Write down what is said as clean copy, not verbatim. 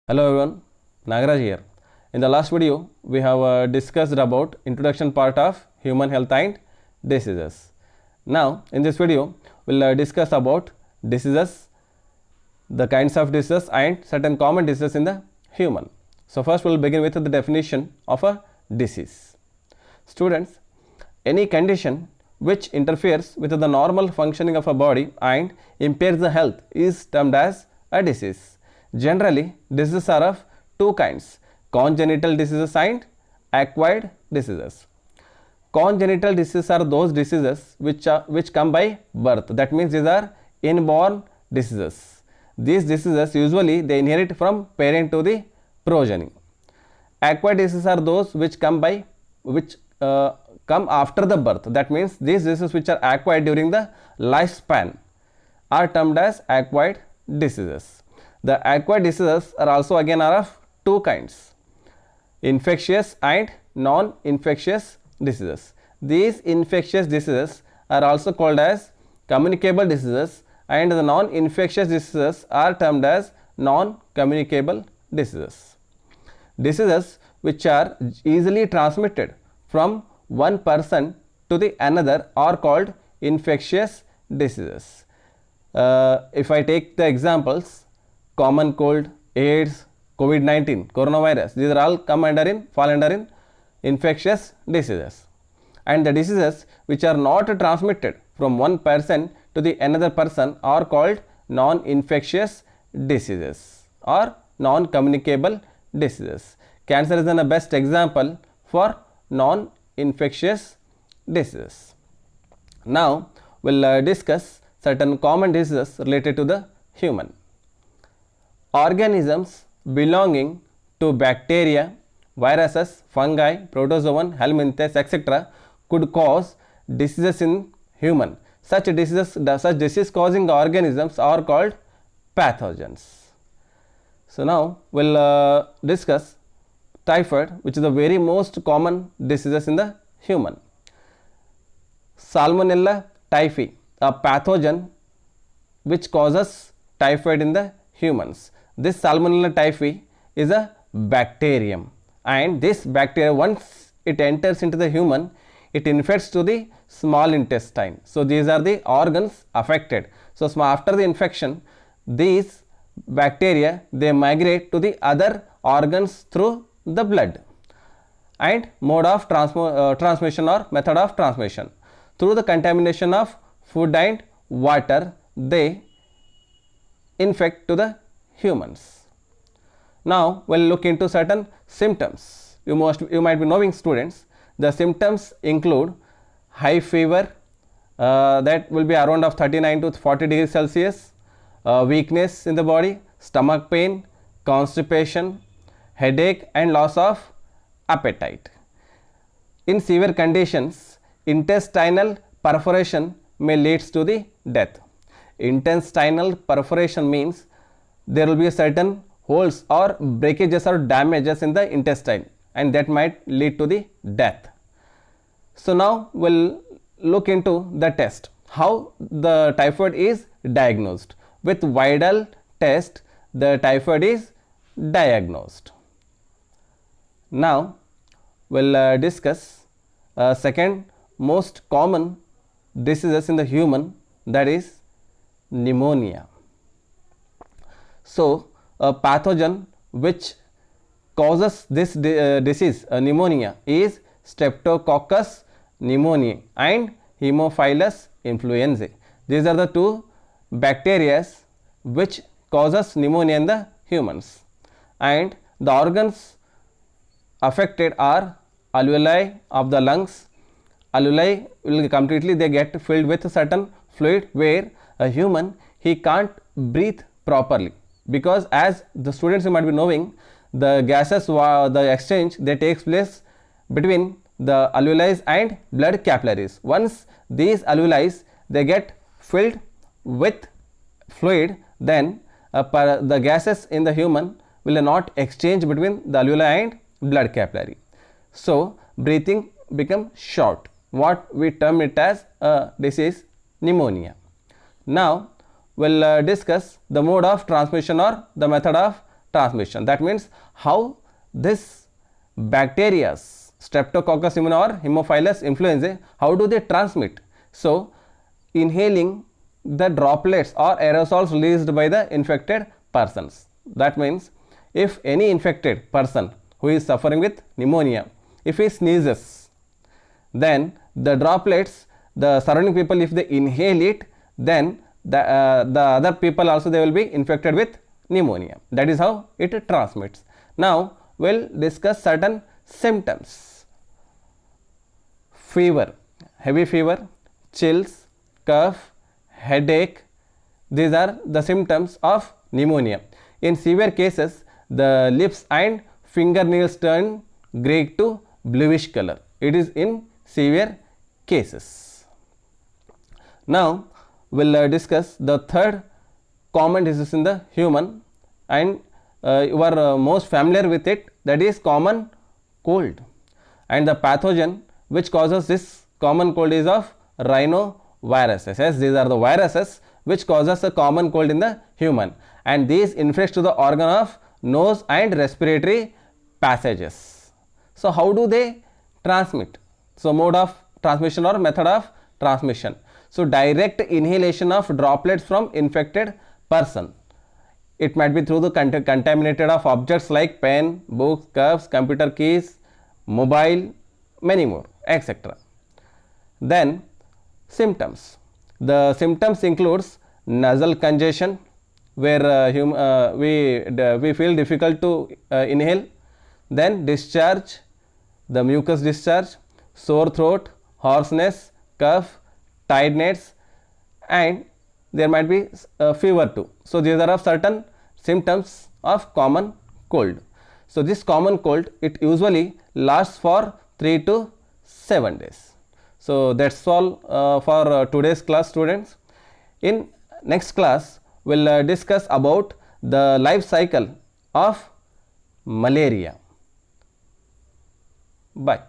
Hello everyone, Nagaraj here. In the last video, we have discussed about introduction part of human health and diseases. Now, in this video, we'll discuss about diseases, the kinds of diseases and certain common diseases in the human. So first we'll begin with the definition of a disease. Students, any condition which interferes with the normal functioning of a body and impairs the health is termed as a disease. Generally, diseases are of two kinds, congenital diseases and acquired diseases. Congenital diseases are those diseases which come by birth. That means these are inborn diseases. These diseases usually they inherit from parent to the progeny. Acquired diseases are those which come after the birth. That means these diseases which are acquired during the lifespan are termed as acquired diseases. The acquired diseases are also again are of two kinds, infectious and non-infectious diseases. These infectious diseases are also called as communicable diseases, and the non-infectious diseases are termed as non-communicable diseases. Diseases which are easily transmitted from one person to the another are called infectious diseases. If I take the examples, common cold, AIDS, COVID-19, coronavirus, these are all fall under in infectious diseases. And the diseases which are not transmitted from one person to the another person are called non-infectious diseases or non-communicable diseases. Cancer is the best example for non-infectious diseases. Now we'll discuss certain common diseases related to the human. Organisms belonging to bacteria, viruses, fungi, protozoan, helminthes, etc. could cause diseases in human. Such disease causing organisms are called pathogens. So now we'll discuss typhoid, which is the very most common diseases in the human. Salmonella typhi, a pathogen which causes typhoid in the humans. This Salmonella typhi is a bacterium, and this bacteria, once it enters into the human, it infects to the small intestine. So these are the organs affected. So after the infection, these bacteria they migrate to the other organs through the blood. And mode of transmission or method of transmission, through the contamination of food and water, they infect to the humans. Now we'll look into certain symptoms. You might be knowing, students, the symptoms include high fever, that will be around of 39 to 40 degrees Celsius, weakness in the body, stomach pain, constipation, headache and loss of appetite. In severe conditions, intestinal perforation may lead to the death. Intestinal perforation means there will be a certain holes or breakages or damages in the intestine, and that might lead to the death. So now we'll look into the test, how the typhoid is diagnosed. With Widal test, the typhoid is diagnosed. Now we'll discuss second most common diseases in the human, that is pneumonia. So a pathogen which causes this disease, pneumonia, is Streptococcus pneumoniae and Haemophilus influenzae. These are the two bacteria which causes pneumonia in the humans, and the organs affected are alveoli of the lungs. Alveoli will completely they get filled with certain fluid, where a human he can't breathe properly, because as the students you might be knowing, the gases the exchange they takes place between the alveoli and blood capillaries. Once these alveoli they get filled with fluid, then the gases in the human will not exchange between the alveoli and blood capillary. So breathing become short, what we term it as disease pneumonia. Now we'll discuss the mode of transmission or the method of transmission. That means how this bacteria, Streptococcus pneumoniae or Haemophilus influenzae, how do they transmit? So inhaling the droplets or aerosols released by the infected persons. That means if any infected person who is suffering with pneumonia, if he sneezes, then the droplets, the surrounding people, if they inhale it, then the other people also, they will be infected with pneumonia. That is how it transmits. Now we'll discuss certain symptoms. Fever, heavy fever, chills, cough, headache, these are the symptoms of pneumonia. In severe cases, the lips and fingernails turn grey to bluish color. It is in severe cases. Now we'll discuss the third common disease in the human, and you are most familiar with it, that is common cold. And the pathogen which causes this common cold is of rhinoviruses. Yes, these are the viruses which causes a common cold in the human, and these infect to the organ of nose and respiratory passages. So how do they transmit? So mode of transmission or method of transmission. So direct inhalation of droplets from infected person. It might be through the contaminated of objects like pen, books, cups, computer keys, mobile, many more, etc. Then symptoms. The symptoms includes nasal congestion, where we feel difficult to inhale. Then discharge, the mucus discharge, sore throat, hoarseness, cough, tiredness, and there might be fever too. So these are of certain symptoms of common cold. So this common cold, it usually lasts for 3 to 7 days. So that's all for today's class, students. In next class, we'll discuss about the life cycle of malaria. Bye.